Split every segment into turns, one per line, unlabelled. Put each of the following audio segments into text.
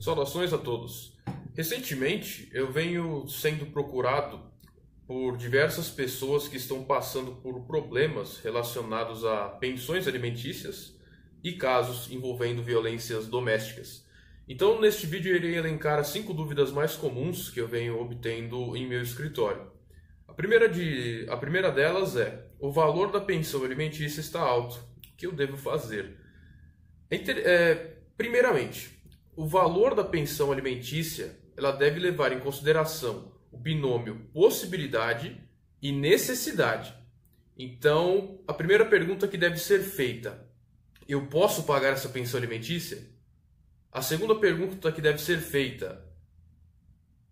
Saudações a todos. Recentemente, eu venho sendo procurado por diversas pessoas que estão passando por problemas relacionados a pensões alimentícias e casos envolvendo violências domésticas. Então, neste vídeo, eu irei elencar as 5 dúvidas mais comuns que eu venho obtendo em meu escritório. A primeira delas é: o valor da pensão alimentícia está alto. O que eu devo fazer? Primeiramente, o valor da pensão alimentícia ela deve levar em consideração o binômio possibilidade e necessidade. Então, a primeira pergunta que deve ser feita: eu posso pagar essa pensão alimentícia? A segunda pergunta que deve ser feita: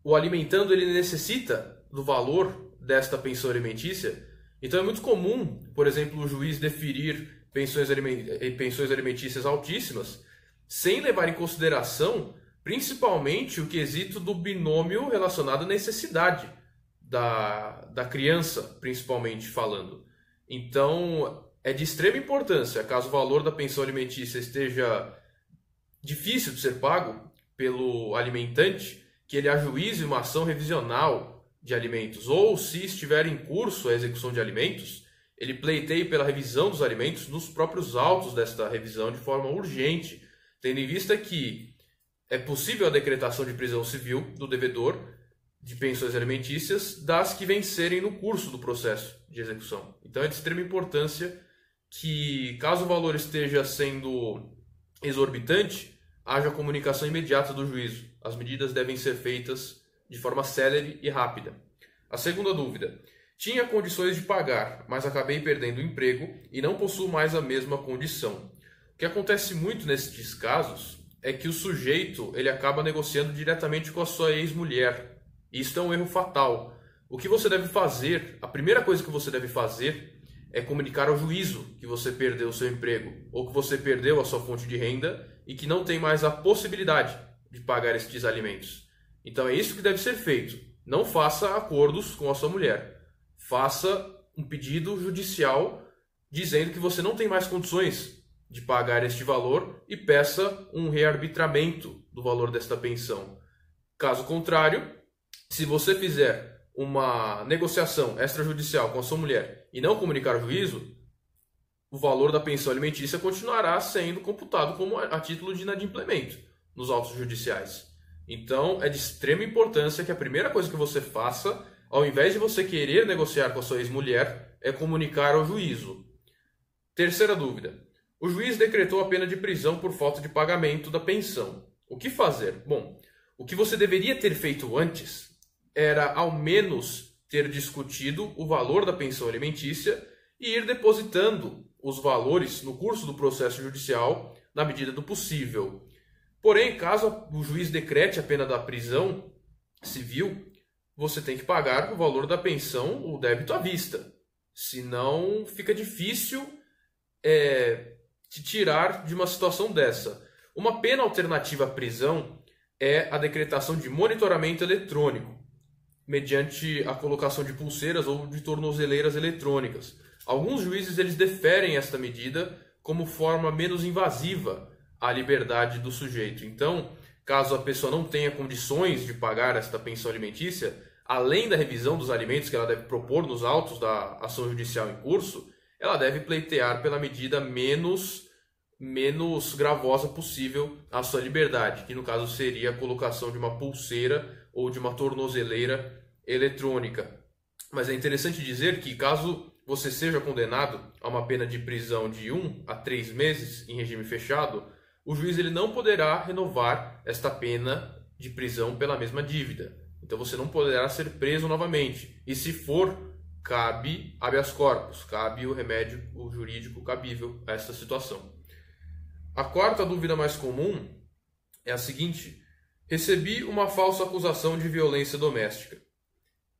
o alimentando ele necessita do valor desta pensão alimentícia? Então é muito comum, por exemplo, o juiz deferir pensões alimentícias altíssimas sem levar em consideração principalmente o quesito do binômio relacionado à necessidade da criança, principalmente falando. Então é de extrema importância, caso o valor da pensão alimentícia esteja difícil de ser pago pelo alimentante, que ele ajuize uma ação revisional de alimentos, ou se estiver em curso a execução de alimentos, ele pleiteie pela revisão dos alimentos nos próprios autos desta revisão de forma urgente, tendo em vista que é possível a decretação de prisão civil do devedor de pensões alimentícias das que vencerem no curso do processo de execução. Então é de extrema importância que, caso o valor esteja sendo exorbitante, haja comunicação imediata do juízo. As medidas devem ser feitas de forma célere e rápida. A segunda dúvida: tinha condições de pagar, mas acabei perdendo o emprego e não possuo mais a mesma condição. O que acontece muito nesses casos é que o sujeito ele acaba negociando diretamente com a sua ex-mulher. Isso é um erro fatal. O que você deve fazer, a primeira coisa que você deve fazer é comunicar ao juízo que você perdeu o seu emprego ou que você perdeu a sua fonte de renda e que não tem mais a possibilidade de pagar estes alimentos. Então é isso que deve ser feito. Não faça acordos com a sua mulher. Faça um pedido judicial dizendo que você não tem mais condições de pagar este valor e peça um rearbitramento do valor desta pensão. Caso contrário, se você fizer uma negociação extrajudicial com a sua mulher e não comunicar ao juízo, o valor da pensão alimentícia continuará sendo computado como a título de inadimplemento nos autos judiciais. Então, é de extrema importância que a primeira coisa que você faça, ao invés de você querer negociar com a sua ex-mulher, é comunicar ao juízo. Terceira dúvida: o juiz decretou a pena de prisão por falta de pagamento da pensão. O que fazer? Bom, o que você deveria ter feito antes era, ao menos, ter discutido o valor da pensão alimentícia e ir depositando os valores no curso do processo judicial na medida do possível. Porém, caso o juiz decrete a pena da prisão civil, você tem que pagar o valor da pensão, o débito à vista. Senão, fica difícil te tirar de uma situação dessa. Uma pena alternativa à prisão é a decretação de monitoramento eletrônico, mediante a colocação de pulseiras ou de tornozeleiras eletrônicas. Alguns juízes eles deferem esta medida como forma menos invasiva à liberdade do sujeito. Então, caso a pessoa não tenha condições de pagar esta pensão alimentícia, além da revisão dos alimentos que ela deve propor nos autos da ação judicial em curso, ela deve pleitear pela medida menos gravosa possível à sua liberdade, que no caso seria a colocação de uma pulseira ou de uma tornozeleira eletrônica. Mas é interessante dizer que, caso você seja condenado a uma pena de prisão de 1 a 3 meses em regime fechado, o juiz ele não poderá renovar esta pena de prisão pela mesma dívida. Então você não poderá ser preso novamente. E se for, cabe habeas corpus, cabe o remédio jurídico cabível a esta situação. A quarta dúvida mais comum é a seguinte: recebi uma falsa acusação de violência doméstica.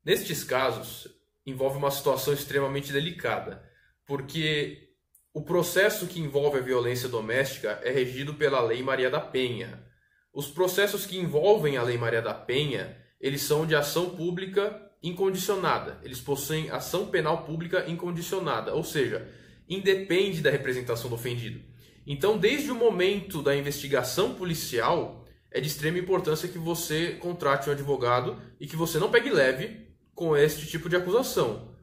Nestes casos, envolve uma situação extremamente delicada, porque o processo que envolve a violência doméstica é regido pela Lei Maria da Penha. Os processos que envolvem a Lei Maria da Penha, eles são de ação pública incondicionada. Eles possuem ação penal pública incondicionada, ou seja, independe da representação do ofendido. Então, desde o momento da investigação policial, é de extrema importância que você contrate um advogado e que você não pegue leve com este tipo de acusação.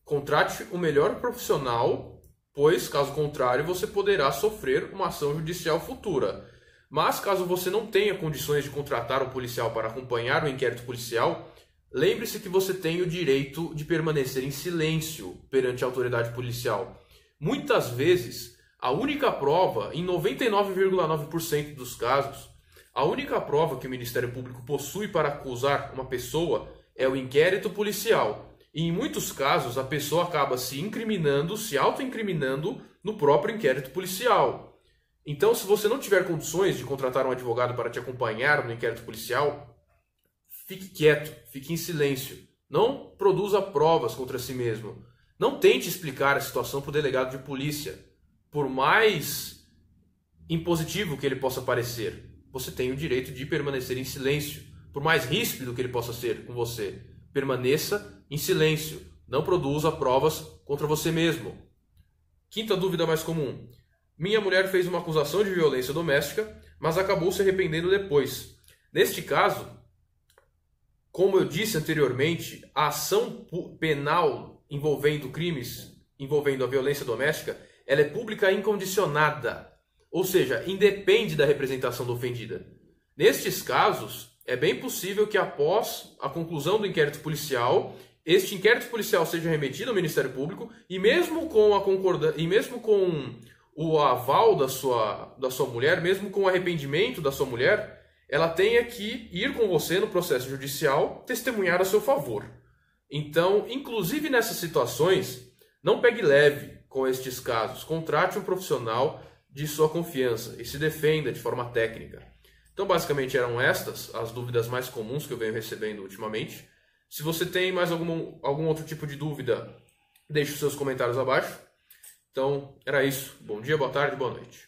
Contrate o melhor profissional, pois, caso contrário, você poderá sofrer uma ação judicial futura. Mas, caso você não tenha condições de contratar um policial para acompanhar o inquérito policial, lembre-se que você tem o direito de permanecer em silêncio perante a autoridade policial. Muitas vezes, a única prova, em 99,9% dos casos, a única prova que o Ministério Público possui para acusar uma pessoa é o inquérito policial. E em muitos casos, a pessoa acaba se incriminando, se auto-incriminando no próprio inquérito policial. Então, se você não tiver condições de contratar um advogado para te acompanhar no inquérito policial, fique quieto, fique em silêncio. Não produza provas contra si mesmo. Não tente explicar a situação para o delegado de polícia. Por mais impositivo que ele possa parecer, você tem o direito de permanecer em silêncio. Por mais ríspido que ele possa ser com você, permaneça em silêncio. Não produza provas contra você mesmo. Quinta dúvida mais comum. Minha mulher fez uma acusação de violência doméstica, mas acabou se arrependendo depois. Neste caso, como eu disse anteriormente, a ação penal envolvendo crimes envolvendo a violência doméstica, ela é pública e incondicionada, ou seja, independe da representação da ofendida. Nestes casos, é bem possível que após a conclusão do inquérito policial, este inquérito policial seja remetido ao Ministério Público e mesmo com a concordância, e mesmo com o aval da sua mulher, mesmo com o arrependimento da sua mulher, ela tenha que ir com você no processo judicial testemunhar a seu favor. Então, inclusive nessas situações, não pegue leve com estes casos. Contrate um profissional de sua confiança e se defenda de forma técnica. Então, basicamente, eram estas as dúvidas mais comuns que eu venho recebendo ultimamente. Se você tem mais algum outro tipo de dúvida, deixe os seus comentários abaixo. Então, era isso. Bom dia, boa tarde, boa noite.